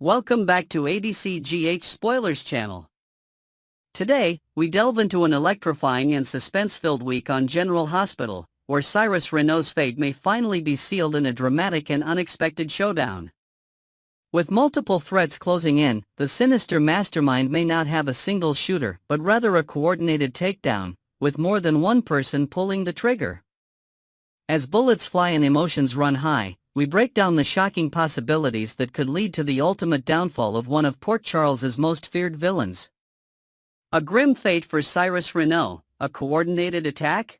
Welcome back to ABCGH Spoilers channel. Today, we delve into an electrifying and suspense-filled week on General Hospital, where Cyrus Renault's fate may finally be sealed in a dramatic and unexpected showdown. With multiple threats closing in, the sinister mastermind may not have a single shooter but rather a coordinated takedown, with more than one person pulling the trigger. As bullets fly and emotions run high, we break down the shocking possibilities that could lead to the ultimate downfall of one of Port Charles's most feared villains. A grim fate for Cyrus Renault, a coordinated attack?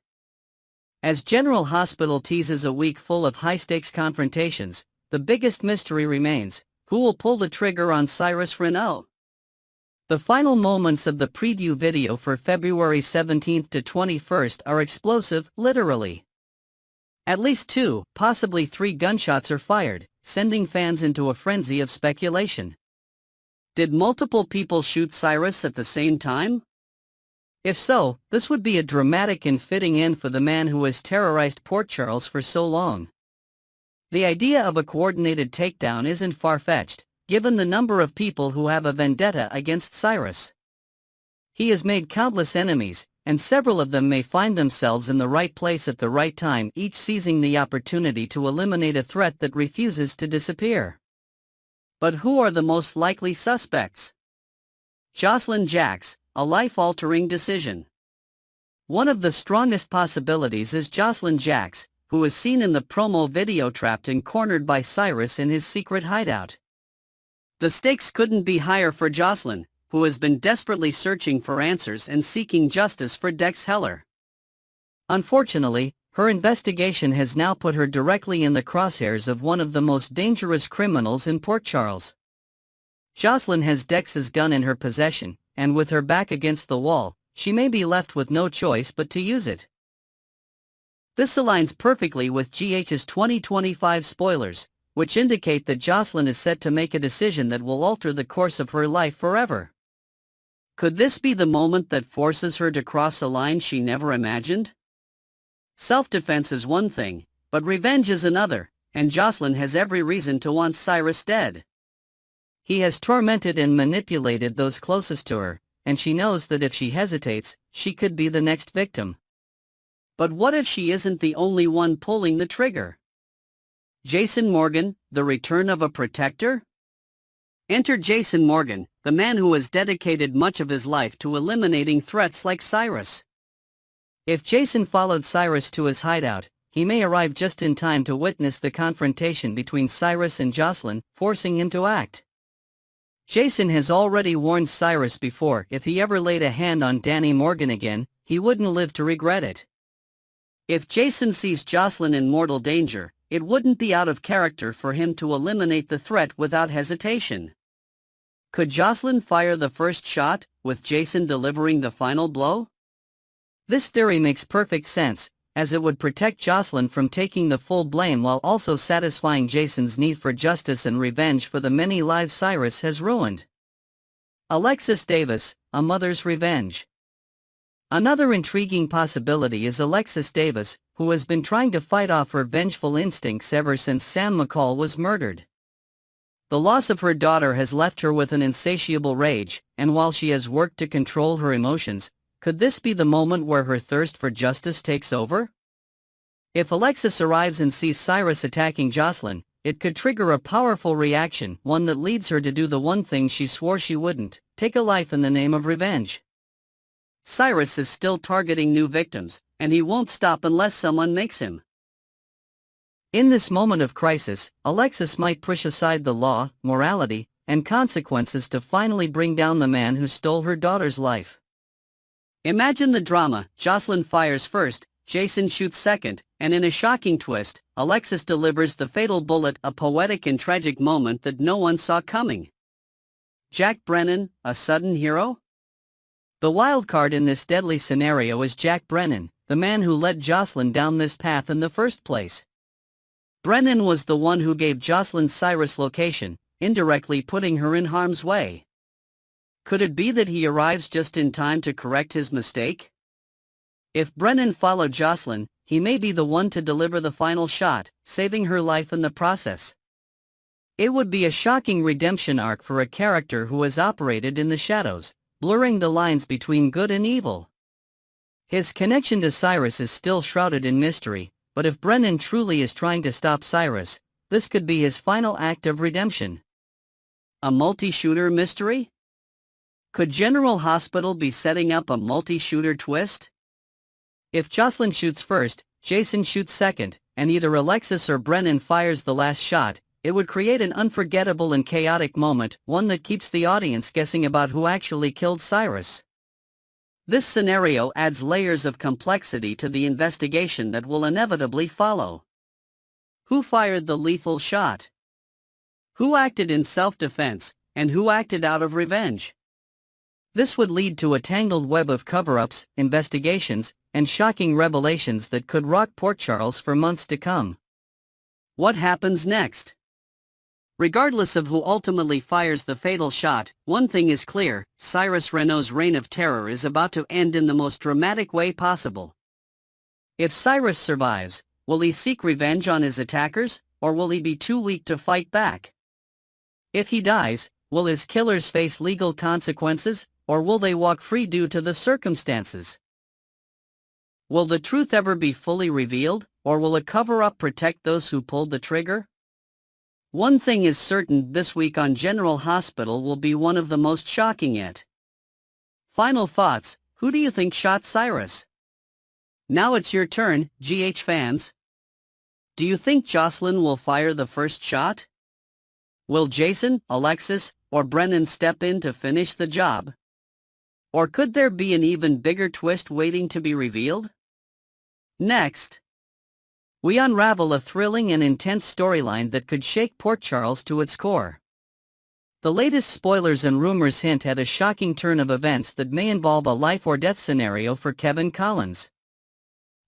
As General Hospital teases a week full of high-stakes confrontations, the biggest mystery remains: who will pull the trigger on Cyrus Renault? The final moments of the preview video for February 17th to 21st are explosive, literally. At least 2, possibly 3 gunshots are fired, sending fans into a frenzy of speculation. Did multiple people shoot Cyrus at the same time? If so, this would be a dramatic and fitting end for the man who has terrorized Port Charles for so long. The idea of a coordinated takedown isn't far-fetched, given the number of people who have a vendetta against Cyrus. He has made countless enemies, and several of them may find themselves in the right place at the right time, each seizing the opportunity to eliminate a threat that refuses to disappear. But who are the most likely suspects? Jocelyn Jacks, a life-altering decision. One of the strongest possibilities is Jocelyn Jacks, who is seen in the promo video trapped and cornered by Cyrus in his secret hideout. The stakes couldn't be higher for Jocelyn, who has been desperately searching for answers and seeking justice for Dex Heller. Unfortunately, her investigation has now put her directly in the crosshairs of one of the most dangerous criminals in Port Charles. Jocelyn has Dex's gun in her possession, and with her back against the wall, she may be left with no choice but to use it. This aligns perfectly with GH's 2025 spoilers, which indicate that Jocelyn is set to make a decision that will alter the course of her life forever. Could this be the moment that forces her to cross a line she never imagined? Self-defense is one thing, but revenge is another, and Jocelyn has every reason to want Cyrus dead. He has tormented and manipulated those closest to her, and she knows that if she hesitates, she could be the next victim. But what if she isn't the only one pulling the trigger? Jason Morgan, the return of a protector? Enter Jason Morgan, the man who has dedicated much of his life to eliminating threats like Cyrus. If Jason followed Cyrus to his hideout, he may arrive just in time to witness the confrontation between Cyrus and Jocelyn, forcing him to act. Jason has already warned Cyrus before: if he ever laid a hand on Danny Morgan again, he wouldn't live to regret it. If Jason sees Jocelyn in mortal danger, it wouldn't be out of character for him to eliminate the threat without hesitation. Could Jocelyn fire the first shot, with Jason delivering the final blow? This theory makes perfect sense, as it would protect Jocelyn from taking the full blame while also satisfying Jason's need for justice and revenge for the many lives Cyrus has ruined. Alexis Davis, a mother's revenge. Another intriguing possibility is Alexis Davis, who has been trying to fight off her vengeful instincts ever since Sam McCall was murdered. The loss of her daughter has left her with an insatiable rage, and while she has worked to control her emotions, could this be the moment where her thirst for justice takes over? If Alexis arrives and sees Cyrus attacking Jocelyn, it could trigger a powerful reaction, one that leads her to do the one thing she swore she wouldn't: take a life in the name of revenge. Cyrus is still targeting new victims, and he won't stop unless someone makes him. In this moment of crisis, Alexis might push aside the law, morality, and consequences to finally bring down the man who stole her daughter's life. Imagine the drama: Jocelyn fires first, Jason shoots second, and in a shocking twist, Alexis delivers the fatal bullet, a poetic and tragic moment that no one saw coming. Jack Brennan, a sudden hero? The wild card in this deadly scenario is Jack Brennan, the man who led Jocelyn down this path in the first place. Brennan was the one who gave Jocelyn Cyrus' location, indirectly putting her in harm's way. Could it be that he arrives just in time to correct his mistake? If Brennan followed Jocelyn, he may be the one to deliver the final shot, saving her life in the process. It would be a shocking redemption arc for a character who has operated in the shadows, blurring the lines between good and evil. His connection to Cyrus is still shrouded in mystery, but if Brennan truly is trying to stop Cyrus, this could be his final act of redemption. A multi-shooter mystery? Could General Hospital be setting up a multi-shooter twist? If Jocelyn shoots first, Jason shoots second, and either Alexis or Brennan fires the last shot, it would create an unforgettable and chaotic moment, one that keeps the audience guessing about who actually killed Cyrus. This scenario adds layers of complexity to the investigation that will inevitably follow. Who fired the lethal shot? Who acted in self-defense, and who acted out of revenge? This would lead to a tangled web of cover-ups, investigations, and shocking revelations that could rock Port Charles for months to come. What happens next? Regardless of who ultimately fires the fatal shot, one thing is clear: Cyrus Renault's reign of terror is about to end in the most dramatic way possible. If Cyrus survives, will he seek revenge on his attackers, or will he be too weak to fight back? If he dies, will his killers face legal consequences, or will they walk free due to the circumstances? Will the truth ever be fully revealed, or will a cover-up protect those who pulled the trigger? One thing is certain: this week on General Hospital will be one of the most shocking yet. Final thoughts: who do you think shot Cyrus? Now it's your turn, GH fans. Do you think Jocelyn will fire the first shot? Will Jason, Alexis, or Brennan step in to finish the job? Or could there be an even bigger twist waiting to be revealed? Next, we unravel a thrilling and intense storyline that could shake Port Charles to its core. The latest spoilers and rumors hint at a shocking turn of events that may involve a life-or-death scenario for Kevin Collins.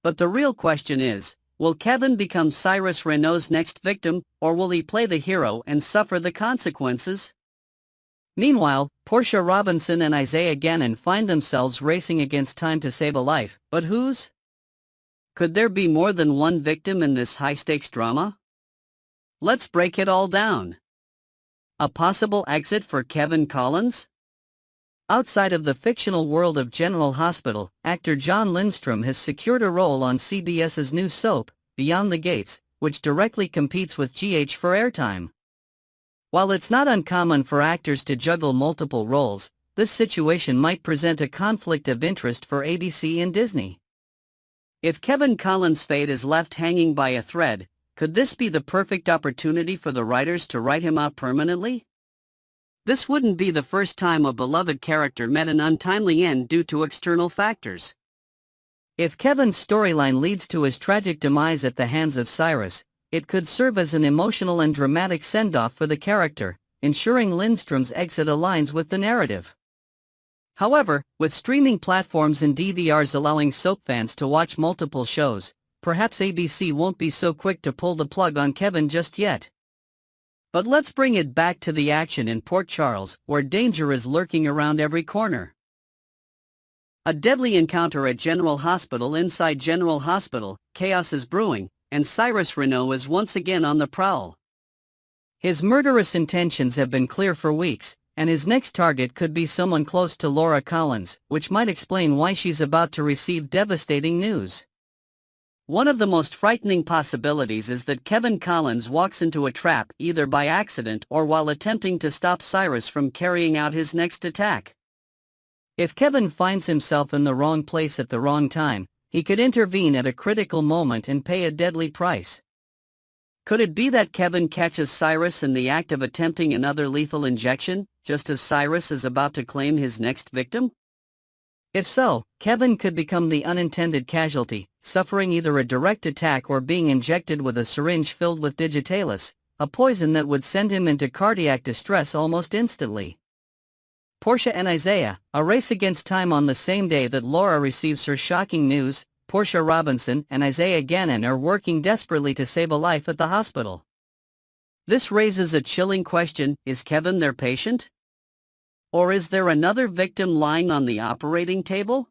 But the real question is, will Kevin become Cyrus Renault's next victim, or will he play the hero and suffer the consequences? Meanwhile, Portia Robinson and Isaiah Gannon find themselves racing against time to save a life, but whose? Could there be more than one victim in this high-stakes drama? Let's break it all down. A possible exit for Kevin Collins? Outside of the fictional world of General Hospital, actor John Lindstrom has secured a role on CBS's new soap, Beyond the Gates, which directly competes with GH for airtime. While it's not uncommon for actors to juggle multiple roles, this situation might present a conflict of interest for ABC and Disney. If Kevin Collins' fate is left hanging by a thread, could this be the perfect opportunity for the writers to write him out permanently? This wouldn't be the first time a beloved character met an untimely end due to external factors. If Kevin's storyline leads to his tragic demise at the hands of Cyrus, it could serve as an emotional and dramatic send-off for the character, ensuring Lindstrom's exit aligns with the narrative. However, with streaming platforms and DVRs allowing soap fans to watch multiple shows, perhaps ABC won't be so quick to pull the plug on Kevin just yet. But let's bring it back to the action in Port Charles, where danger is lurking around every corner. A deadly encounter at General Hospital. Inside General Hospital, chaos is brewing, and Cyrus Renault is once again on the prowl. His murderous intentions have been clear for weeks, and his next target could be someone close to Laura Collins, which might explain why she's about to receive devastating news. One of the most frightening possibilities is that Kevin Collins walks into a trap either by accident or while attempting to stop Cyrus from carrying out his next attack. If Kevin finds himself in the wrong place at the wrong time, he could intervene at a critical moment and pay a deadly price. Could it be that Kevin catches Cyrus in the act of attempting another lethal injection, just as Cyrus is about to claim his next victim? If so, Kevin could become the unintended casualty, suffering either a direct attack or being injected with a syringe filled with digitalis, a poison that would send him into cardiac distress almost instantly. Portia and Isaiah, a race against time. On the same day that Laura receives her shocking news, Portia Robinson and Isaiah Gannon are working desperately to save a life at the hospital. This raises a chilling question: is Kevin their patient? Or is there another victim lying on the operating table?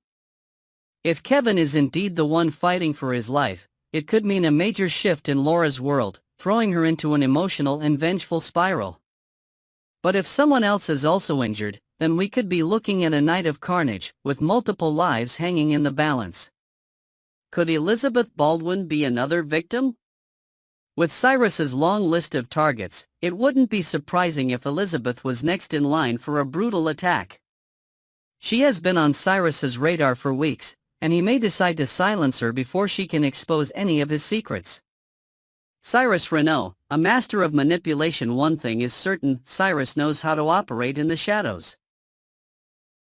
If Kevin is indeed the one fighting for his life, it could mean a major shift in Laura's world, throwing her into an emotional and vengeful spiral. But if someone else is also injured, then we could be looking at a night of carnage, with multiple lives hanging in the balance. Could Elizabeth Baldwin be another victim? With Cyrus's long list of targets, it wouldn't be surprising if Elizabeth was next in line for a brutal attack. She has been on Cyrus's radar for weeks, and he may decide to silence her before she can expose any of his secrets. Cyrus Renaud, a master of manipulation. One thing is certain, Cyrus knows how to operate in the shadows.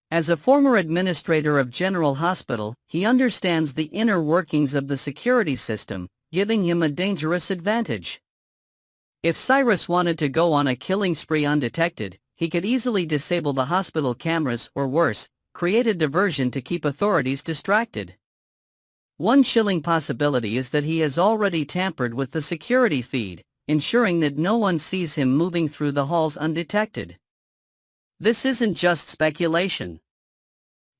As a former administrator of General Hospital, he understands the inner workings of the security system, giving him a dangerous advantage. If Cyrus wanted to go on a killing spree undetected, he could easily disable the hospital cameras or worse, create a diversion to keep authorities distracted. One chilling possibility is that he has already tampered with the security feed, ensuring that no one sees him moving through the halls undetected. This isn't just speculation.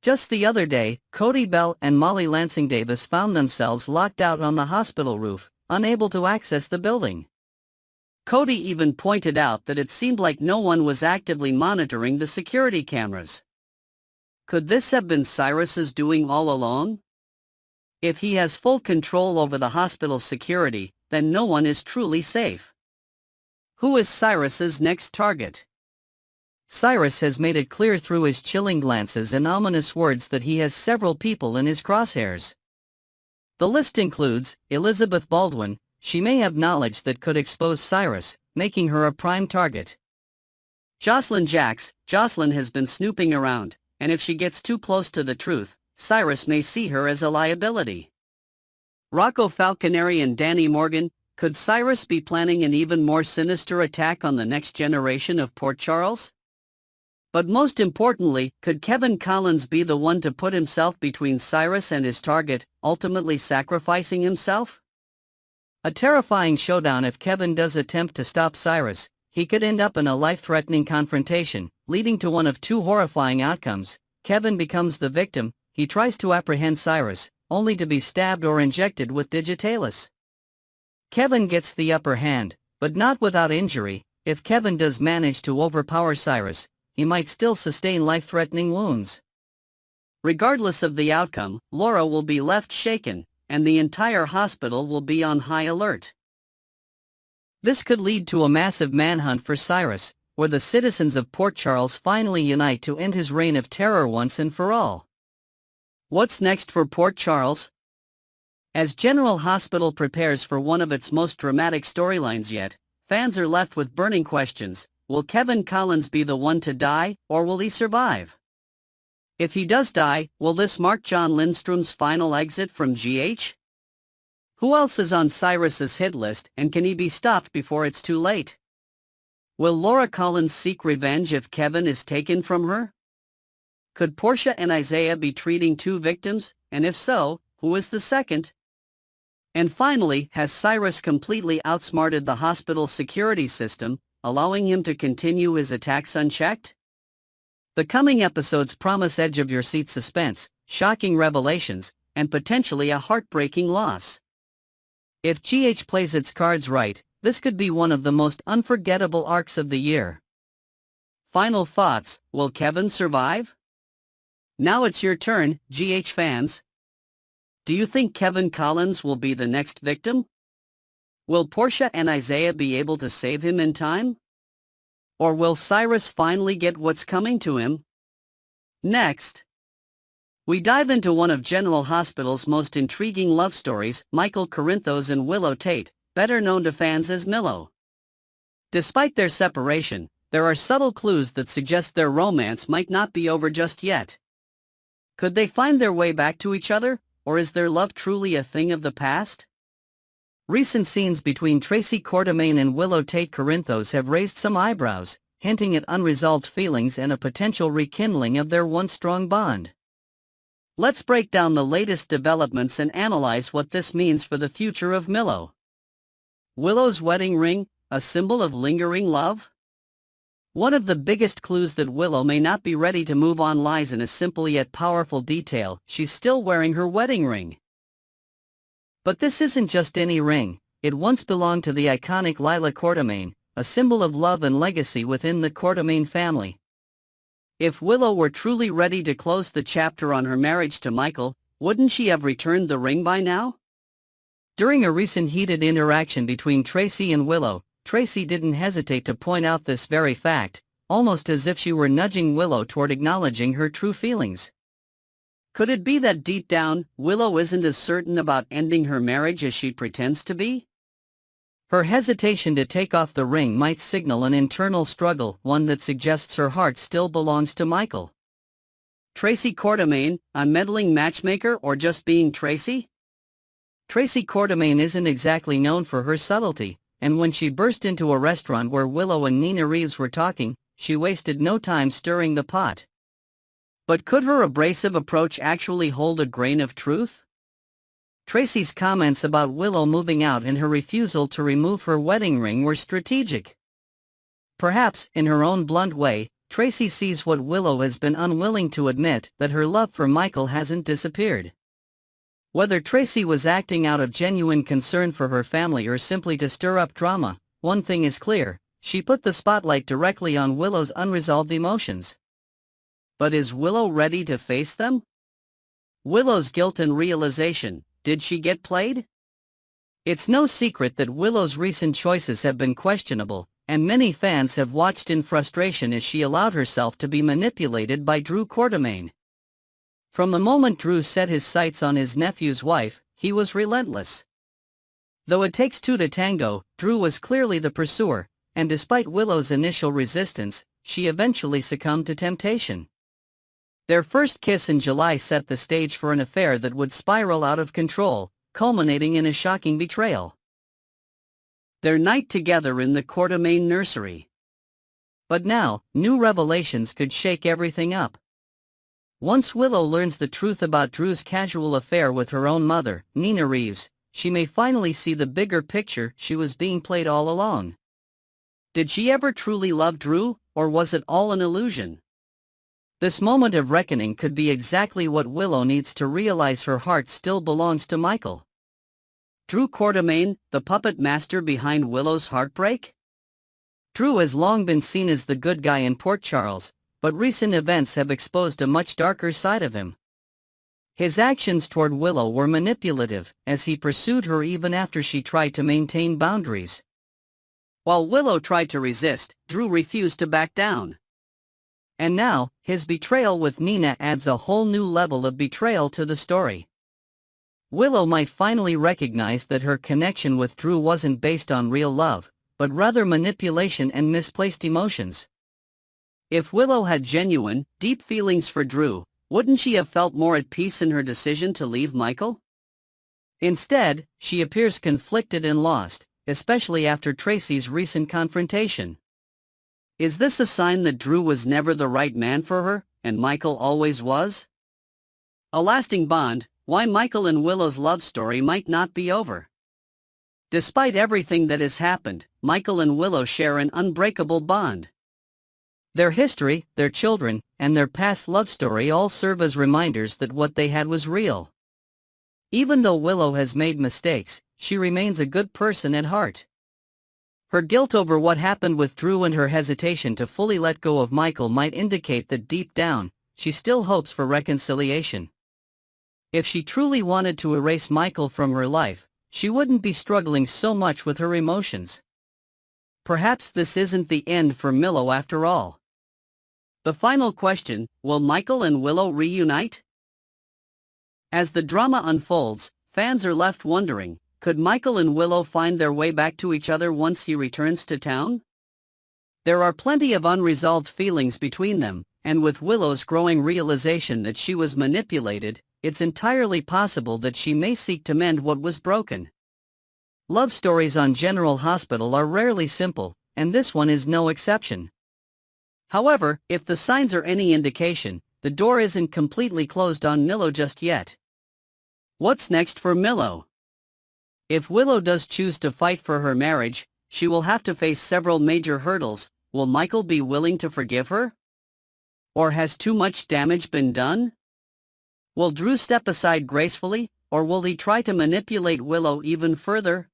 Just the other day, Cody Bell and Molly Lansing Davis found themselves locked out on the hospital roof, unable to access the building. Cody even pointed out that it seemed like no one was actively monitoring the security cameras. Could this have been Cyrus's doing all along? If he has full control over the hospital's security, then no one is truly safe. Who is Cyrus's next target? Cyrus has made it clear through his chilling glances and ominous words that he has several people in his crosshairs. The list includes Elizabeth Baldwin. She may have knowledge that could expose Cyrus, making her a prime target. Jocelyn Jacks. Jocelyn has been snooping around, and if she gets too close to the truth, Cyrus may see her as a liability. Rocco Falconeri and Danny Morgan. Could Cyrus be planning an even more sinister attack on the next generation of Port Charles? But most importantly, could Kevin Collins be the one to put himself between Cyrus and his target, ultimately sacrificing himself? A terrifying showdown. If Kevin does attempt to stop Cyrus, he could end up in a life-threatening confrontation, leading to one of two horrifying outcomes. Kevin becomes the victim, he tries to apprehend Cyrus, only to be stabbed or injected with digitalis. Kevin gets the upper hand, but not without injury. If Kevin does manage to overpower Cyrus, he might still sustain life-threatening wounds. Regardless of the outcome, Laura will be left shaken, and the entire hospital will be on high alert. This could lead to a massive manhunt for Cyrus, where the citizens of Port Charles finally unite to end his reign of terror once and for all. What's next for Port Charles? As General Hospital prepares for one of its most dramatic storylines yet, fans are left with burning questions. Will Kevin Collins be the one to die, or will he survive? If he does die, will this mark John Lindstrom's final exit from GH? Who else is on Cyrus's hit list, and can he be stopped before it's too late? Will Laura Collins seek revenge if Kevin is taken from her? Could Portia and Isaiah be treating two victims, and if so, who is the second? And finally, has Cyrus completely outsmarted the hospital's security system, allowing him to continue his attacks unchecked? The coming episodes promise edge-of-your-seat suspense, shocking revelations, and potentially a heartbreaking loss. If GH plays its cards right, this could be one of the most unforgettable arcs of the year. Final thoughts: will Kevin survive? Now it's your turn, GH fans. Do you think Kevin Collins will be the next victim? Will Portia and Isaiah be able to save him in time? Or will Cyrus finally get what's coming to him? Next, we dive into one of General Hospital's most intriguing love stories, Michael Corinthos and Willow Tate, better known to fans as Millow. Despite their separation, there are subtle clues that suggest their romance might not be over just yet. Could they find their way back to each other, or is their love truly a thing of the past? Recent scenes between Tracy Quartermaine and Willow Tate Corinthos have raised some eyebrows, hinting at unresolved feelings and a potential rekindling of their once strong bond. Let's break down the latest developments and analyze what this means for the future of Millow. Willow's wedding ring, a symbol of lingering love? One of the biggest clues that Willow may not be ready to move on lies in a simple yet powerful detail: she's still wearing her wedding ring. But this isn't just any ring, it once belonged to the iconic Lila Quartermaine, a symbol of love and legacy within the Quartermaine family. If Willow were truly ready to close the chapter on her marriage to Michael, wouldn't she have returned the ring by now? During a recent heated interaction between Tracy and Willow, Tracy didn't hesitate to point out this very fact, almost as if she were nudging Willow toward acknowledging her true feelings. Could it be that deep down, Willow isn't as certain about ending her marriage as she pretends to be? Her hesitation to take off the ring might signal an internal struggle, one that suggests her heart still belongs to Michael. Tracy Quartermaine, a meddling matchmaker or just being Tracy? Tracy Quartermaine isn't exactly known for her subtlety, and when she burst into a restaurant where Willow and Nina Reeves were talking, she wasted no time stirring the pot. But could her abrasive approach actually hold a grain of truth? Tracy's comments about Willow moving out and her refusal to remove her wedding ring were strategic. Perhaps, in her own blunt way, Tracy sees what Willow has been unwilling to admit, that her love for Michael hasn't disappeared. Whether Tracy was acting out of genuine concern for her family or simply to stir up drama, one thing is clear: she put the spotlight directly on Willow's unresolved emotions. But is Willow ready to face them? Willow's guilt and realization: did she get played? It's no secret that Willow's recent choices have been questionable, and many fans have watched in frustration as she allowed herself to be manipulated by Drew Quartermaine. From the moment Drew set his sights on his nephew's wife, he was relentless. Though it takes two to tango, Drew was clearly the pursuer, and despite Willow's initial resistance, she eventually succumbed to temptation. Their first kiss in July set the stage for an affair that would spiral out of control, culminating in a shocking betrayal. Their night together in the Quartermaine nursery. But now, new revelations could shake everything up. Once Willow learns the truth about Drew's casual affair with her own mother, Nina Reeves, she may finally see the bigger picture: she was being played all along. Did she ever truly love Drew, or was it all an illusion? This moment of reckoning could be exactly what Willow needs to realize her heart still belongs to Michael. Drew Quartermaine, the puppet master behind Willow's heartbreak? Drew has long been seen as the good guy in Port Charles, but recent events have exposed a much darker side of him. His actions toward Willow were manipulative, as he pursued her even after she tried to maintain boundaries. While Willow tried to resist, Drew refused to back down. And now, his betrayal with Nina adds a whole new level of betrayal to the story. Willow might finally recognize that her connection with Drew wasn't based on real love, but rather manipulation and misplaced emotions. If Willow had genuine, deep feelings for Drew, wouldn't she have felt more at peace in her decision to leave Michael? Instead, she appears conflicted and lost, especially after Tracy's recent confrontation. Is this a sign that Drew was never the right man for her, and Michael always was? A lasting bond: why Michael and Willow's love story might not be over. Despite everything that has happened, Michael and Willow share an unbreakable bond. Their history, their children, and their past love story all serve as reminders that what they had was real. Even though Willow has made mistakes, she remains a good person at heart. Her guilt over what happened with Drew and her hesitation to fully let go of Michael might indicate that deep down, she still hopes for reconciliation. If she truly wanted to erase Michael from her life, she wouldn't be struggling so much with her emotions. Perhaps this isn't the end for Millow after all. The final question: will Michael and Willow reunite? As the drama unfolds, fans are left wondering, could Michael and Willow find their way back to each other once he returns to town? There are plenty of unresolved feelings between them, and with Willow's growing realization that she was manipulated, it's entirely possible that she may seek to mend what was broken. Love stories on General Hospital are rarely simple, and this one is no exception. However, if the signs are any indication, the door isn't completely closed on Millow just yet. What's next for Millow? If Willow does choose to fight for her marriage, she will have to face several major hurdles. Will Michael be willing to forgive her? Or has too much damage been done? Will Drew step aside gracefully, or will he try to manipulate Willow even further?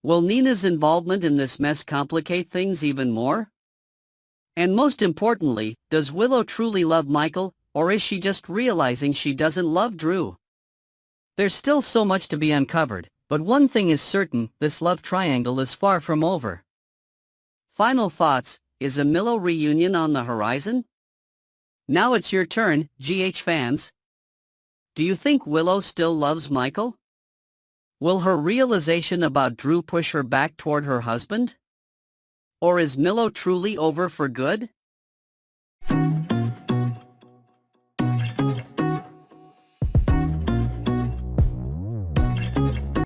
Will Nina's involvement in this mess complicate things even more? And most importantly, does Willow truly love Michael, or is she just realizing she doesn't love Drew? There's still so much to be uncovered, but one thing is certain, this love triangle is far from over. Final thoughts, is a Millow reunion on the horizon? Now it's your turn, GH fans. Do you think Willow still loves Michael? Will her realization about Drew push her back toward her husband? Or is Millow truly over for good?